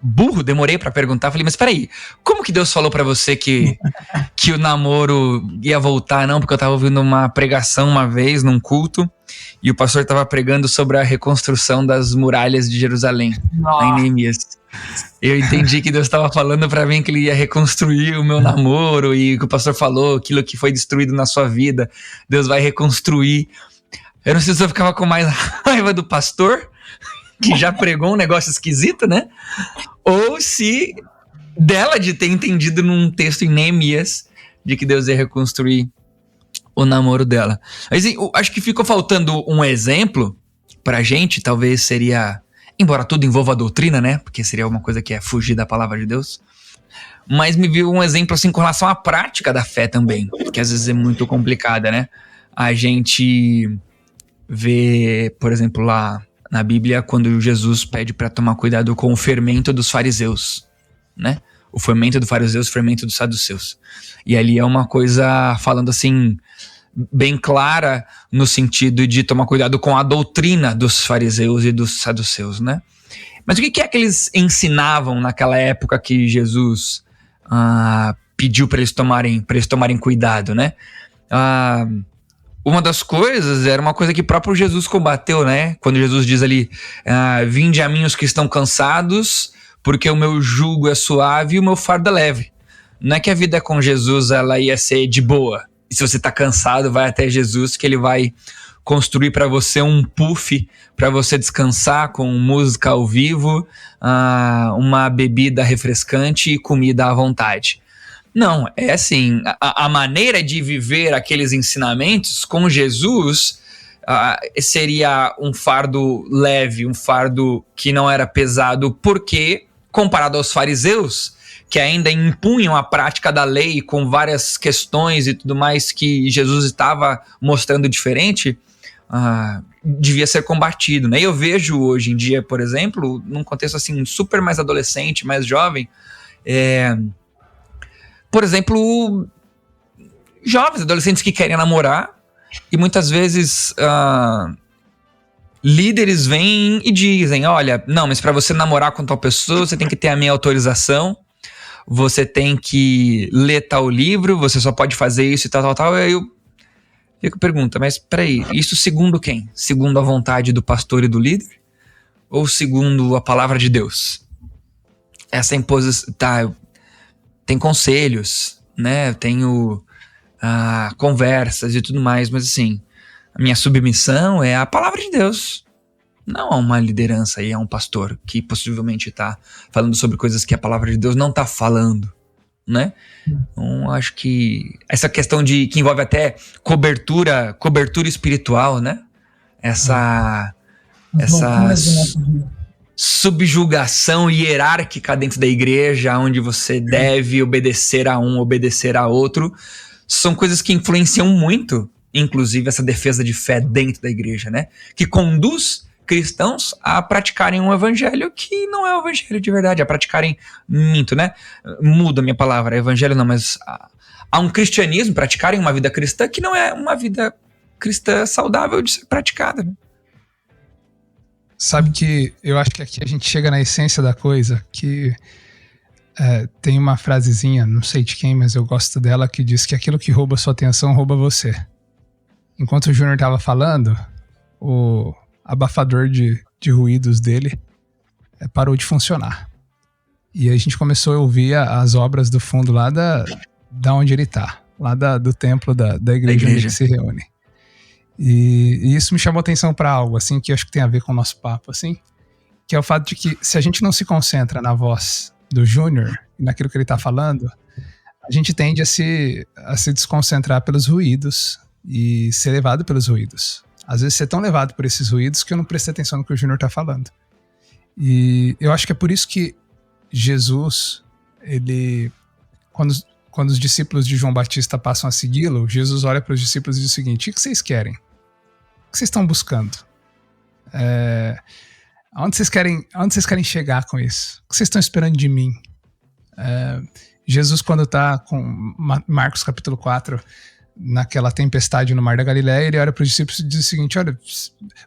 burro, demorei pra perguntar, falei, mas peraí, como que Deus falou pra você que que o namoro ia voltar, não, porque eu tava ouvindo uma pregação uma vez num culto e o pastor tava pregando sobre a reconstrução das muralhas de Jerusalém, lá em Neemias. Eu entendi que Deus estava falando pra mim que ele ia reconstruir o meu namoro e que o pastor falou aquilo que foi destruído na sua vida, Deus vai reconstruir. Eu não sei se eu ficava com mais raiva do pastor, que já pregou um negócio esquisito, né? Ou se dela de ter entendido num texto em Neemias de que Deus ia reconstruir o namoro dela. Mas eu acho que ficou faltando um exemplo pra gente, talvez seria, embora tudo envolva a doutrina, né? Porque seria uma coisa que é fugir da palavra de Deus. Mas me viu um exemplo assim com relação à prática da fé também, que às vezes é muito complicada, né? A gente vê, por exemplo, lá na Bíblia, quando Jesus pede para tomar cuidado com o fermento dos fariseus, né? O fermento dos fariseus, o fermento dos saduceus. E ali é uma coisa falando assim, bem clara, no sentido de tomar cuidado com a doutrina dos fariseus e dos saduceus, né? Mas o que é que eles ensinavam naquela época que Jesus pediu para eles tomarem cuidado, né? Uma das coisas era uma coisa que o próprio Jesus combateu, né? Quando Jesus diz ali, vinde a mim os que estão cansados, porque o meu jugo é suave e o meu fardo é leve. Não é que a vida com Jesus ela ia ser de boa. E se você tá cansado, vai até Jesus que ele vai construir para você um puff para você descansar com música ao vivo, uma bebida refrescante e comida à vontade. Não, é assim, a maneira de viver aqueles ensinamentos com Jesus seria um fardo leve, um fardo que não era pesado, porque, comparado aos fariseus, que ainda impunham a prática da lei com várias questões e tudo mais que Jesus estava mostrando diferente, devia ser combatido, né? Eu vejo hoje em dia, por exemplo, num contexto assim super mais adolescente, mais jovem, por exemplo, jovens, adolescentes que querem namorar e muitas vezes líderes vêm e dizem, olha, não, mas para você namorar com tal pessoa, você tem que ter a minha autorização, você tem que ler tal livro, você só pode fazer isso e tal. Aí eu fico pergunta, mas peraí, isso segundo quem? Segundo a vontade do pastor e do líder? Ou segundo a palavra de Deus? Essa imposição, tem conselhos, né? Tenho conversas e tudo mais, mas assim, a minha submissão é a palavra de Deus. Não a uma liderança aí, a um pastor que possivelmente está falando sobre coisas que a palavra de Deus não está falando, né? Então, acho que essa questão que envolve até cobertura espiritual, né? Essa subjugação hierárquica dentro da igreja, onde você deve obedecer a um, obedecer a outro, são coisas que influenciam muito, inclusive essa defesa de fé dentro da igreja, né? Que conduz cristãos a praticarem um evangelho que não é o evangelho de verdade, a praticarem, né? Muda a minha palavra, evangelho não, mas a um cristianismo, praticarem uma vida cristã que não é uma vida cristã saudável de ser praticada, né? Sabe que eu acho que aqui a gente chega na essência da coisa, que tem uma frasezinha, não sei de quem, mas eu gosto dela, que diz que aquilo que rouba sua atenção rouba você. Enquanto o Júnior estava falando, o abafador de ruídos dele parou de funcionar. E a gente começou a ouvir as obras do fundo lá da onde ele tá, lá do templo da igreja onde ele se reúne. E isso me chamou atenção para algo, assim, que eu acho que tem a ver com o nosso papo, assim, que é o fato de que se a gente não se concentra na voz do Júnior e naquilo que ele tá falando, a gente tende a se desconcentrar pelos ruídos e ser levado pelos ruídos. Às vezes você é tão levado por esses ruídos que eu não prestei atenção no que o Júnior tá falando. E eu acho que é por isso que Jesus, ele, quando os discípulos de João Batista passam a segui-lo, Jesus olha para os discípulos e diz o seguinte: o que vocês querem? O que vocês estão buscando? Aonde vocês querem chegar com isso? O que vocês estão esperando de mim? Jesus, quando está com Marcos capítulo 4, naquela tempestade no Mar da Galileia, ele olha para os discípulos e diz o seguinte: olha,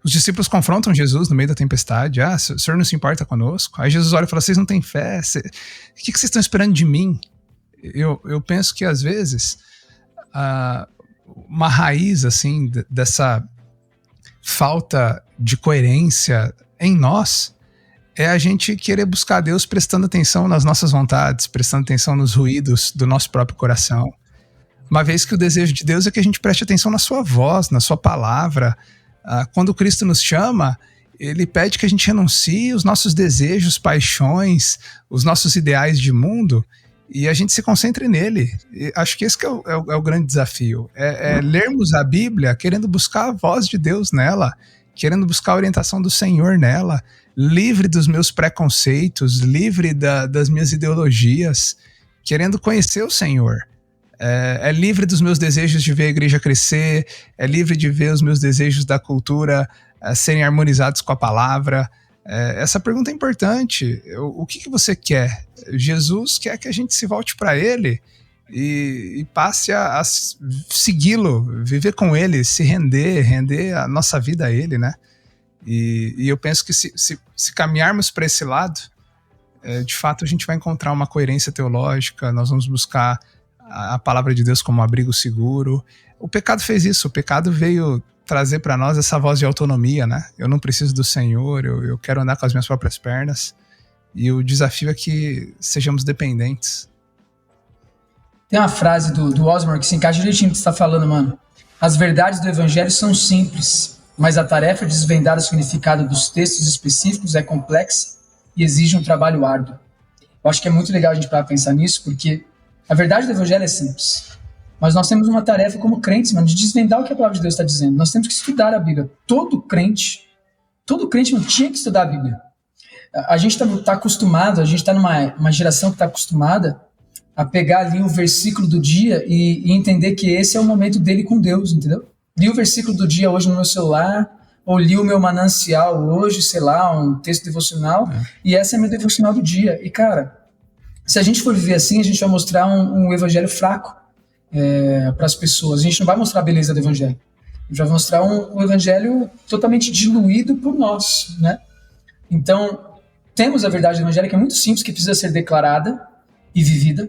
os discípulos confrontam Jesus no meio da tempestade. O senhor não se importa conosco? Aí Jesus olha e fala: vocês não têm fé? O que vocês estão esperando de mim? Eu penso que às vezes uma raiz assim dessa falta de coerência em nós é a gente querer buscar Deus prestando atenção nas nossas vontades, prestando atenção nos ruídos do nosso próprio coração. Uma vez que o desejo de Deus é que a gente preste atenção na sua voz, na sua palavra. Quando Cristo nos chama, ele pede que a gente renuncie os nossos desejos, paixões, os nossos ideais de mundo e a gente se concentre nele. E acho que esse que é o grande desafio. É lermos a Bíblia querendo buscar a voz de Deus nela, querendo buscar a orientação do Senhor nela, livre dos meus preconceitos, livre das minhas ideologias, querendo conhecer o Senhor. É livre dos meus desejos de ver a igreja crescer, é livre de ver os meus desejos da cultura serem harmonizados com a palavra. Essa pergunta é importante. O que você quer? Jesus quer que a gente se volte para Ele e passe a segui-lo, viver com Ele, se render a nossa vida a Ele, né? E eu penso que se caminharmos para esse lado, de fato a gente vai encontrar uma coerência teológica, nós vamos buscar a palavra de Deus como um abrigo seguro. O pecado fez isso, o pecado veio trazer para nós essa voz de autonomia, né? Eu não preciso do Senhor, eu quero andar com as minhas próprias pernas, e o desafio é que sejamos dependentes. Tem uma frase do Osborne que se encaixa direitinho no que você está falando, mano. As verdades do evangelho são simples, mas a tarefa de desvendar o significado dos textos específicos é complexa e exige um trabalho árduo. Eu acho que é muito legal a gente parar pra pensar nisso, porque a verdade do evangelho é simples, mas nós temos uma tarefa como crentes, mano, de desvendar o que a palavra de Deus está dizendo. Nós temos que estudar a Bíblia. Todo crente, mano, tinha que estudar a Bíblia. A gente tá acostumado, a gente tá numa geração que está acostumada a pegar ali o versículo do dia e entender que esse é o momento dele com Deus, entendeu? Li o versículo do dia hoje no meu celular, ou li o meu manancial hoje, sei lá, um texto devocional, e essa é a minha devocional do dia. E, cara, se a gente for viver assim, a gente vai mostrar um evangelho fraco para as pessoas. A gente não vai mostrar a beleza do evangelho. A gente vai mostrar um evangelho totalmente diluído por nós, né? Então, temos a verdade do evangelho que é muito simples, que precisa ser declarada e vivida,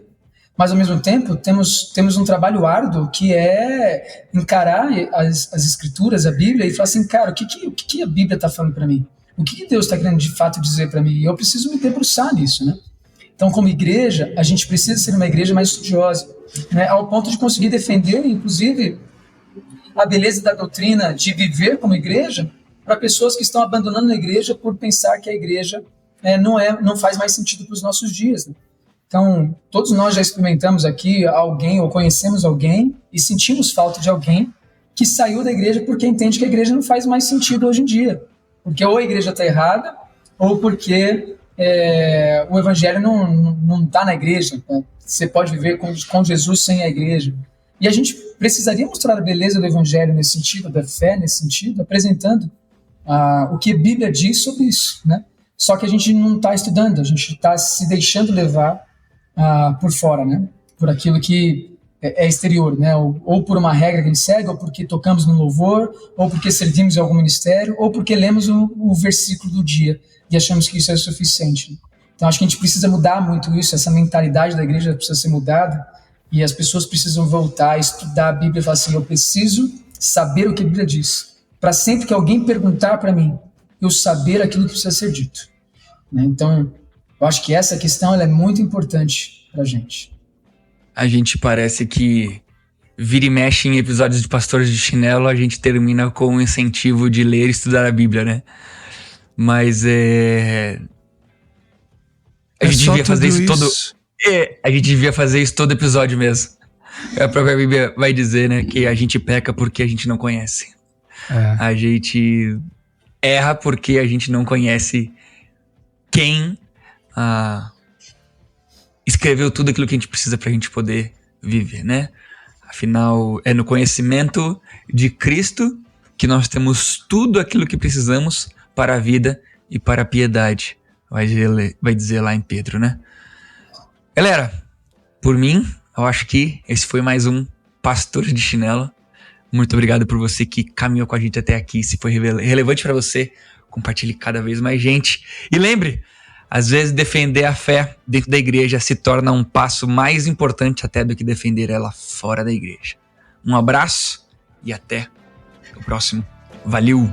mas ao mesmo tempo temos um trabalho árduo que é encarar as escrituras, a Bíblia, e falar assim, cara, o que a Bíblia está falando para mim? O que Deus está querendo de fato dizer para mim? E eu preciso me debruçar nisso, né? Então, como igreja, a gente precisa ser uma igreja mais estudiosa, né? Ao ponto de conseguir defender, inclusive, a beleza da doutrina de viver como igreja para pessoas que estão abandonando a igreja por pensar que a igreja não faz mais sentido para os nossos dias, né? Então, todos nós já experimentamos aqui alguém ou conhecemos alguém e sentimos falta de alguém que saiu da igreja porque entende que a igreja não faz mais sentido hoje em dia. Porque ou a igreja está errada, ou porque o evangelho não está na igreja. Né? Você pode viver com Jesus sem a igreja. E a gente precisaria mostrar a beleza do evangelho nesse sentido, da fé nesse sentido, apresentando o que a Bíblia diz sobre isso, né? Só que a gente não está estudando, a gente está se deixando levar por fora, né? Por aquilo que é exterior, né? Ou por uma regra que a gente segue, ou porque tocamos no louvor, ou porque servimos em algum ministério, ou porque lemos o versículo do dia e achamos que isso é suficiente. Então acho que a gente precisa mudar muito isso, essa mentalidade da igreja precisa ser mudada e as pessoas precisam voltar a estudar a Bíblia e falar assim, eu preciso saber o que a Bíblia diz, para sempre que alguém perguntar para mim, eu saber aquilo que precisa ser dito, né? Então eu acho que essa questão ela é muito importante pra gente. A gente parece que vira e mexe em episódios de Pastores de Chinelo, a gente termina com o incentivo de ler e estudar a Bíblia, né? Mas a gente devia fazer isso todo... a gente devia fazer isso todo episódio mesmo. A própria Bíblia vai dizer, né, que a gente peca porque a gente não conhece. A gente erra porque a gente não conhece quem escreveu tudo aquilo que a gente precisa pra gente poder viver, né? Afinal, é no conhecimento de Cristo que nós temos tudo aquilo que precisamos para a vida e para a piedade, vai dizer lá em Pedro, né? Galera, por mim, eu acho que esse foi mais um Pastor de Chinelo. Muito obrigado por você que caminhou com a gente até aqui. Se foi relevante para você, compartilhe cada vez mais gente. E lembre, Às vezes defender a fé dentro da igreja se torna um passo mais importante até do que defender ela fora da igreja. Um abraço e até o próximo. Valeu!